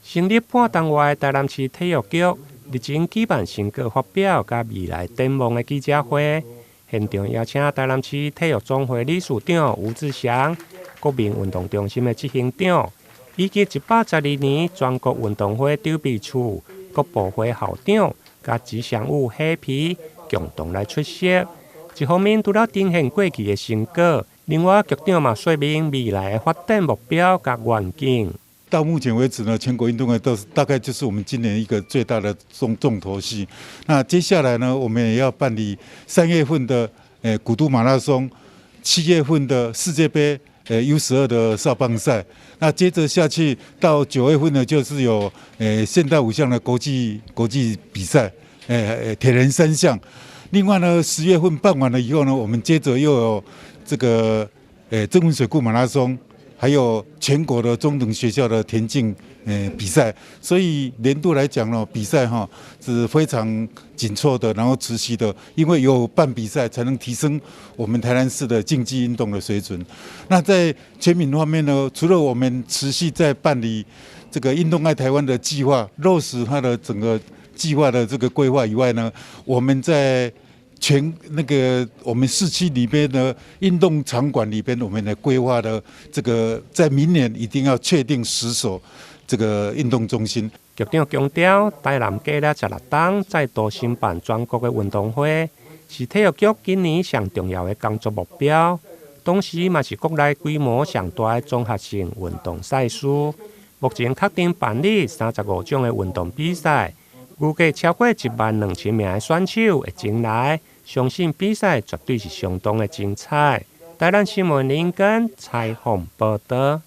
成立半年外，台南市体育局日前举办成果发表甲未来展望的记者会，现场邀请台南市体育总会理事长吴志祥、国民运动中心的执行长，以及112年全国运动会筹备处各部会校长甲吉祥物虾皮共同来出席。一方面除了呈现过去的成果，另外局长嘛说明未来的发展目标甲愿景。到目前为止呢，全国运动会大概就是我们今年一个最大的重头戏。那接下来呢，我们也要办理3月份的古都马拉松，7月份的世界杯U12的少棒赛。那接着下去到9月份呢，就是有现代五项的国际比赛，铁人3项。另外呢，10月份办完了以后呢，我们接着又有这个曾文水库马拉松。还有全国的中等学校的田径比赛，所以年度来讲呢，比赛是非常紧凑的，然后持续的，因为有办比赛才能提升我们台南市的竞技运动的水准。那在全民方面呢，除了我们持续在办理这个运动爱台湾的计划，落实它的整个计划的这个规划以外呢，我们在我们市区里边的运动场馆里边，我们的规划的这个在明年一定要确定10所这个运动中心。局长强调，台南过了16冬再度申办全国的运动会，是体育局今年上重要的工作目标，同时也是国内规模上大的综合性运动赛事。目前确定办理35种的运动比赛，预计超过12000名的选手会前来。相信比赛绝对是相当的精彩。台南新闻林根采访报道。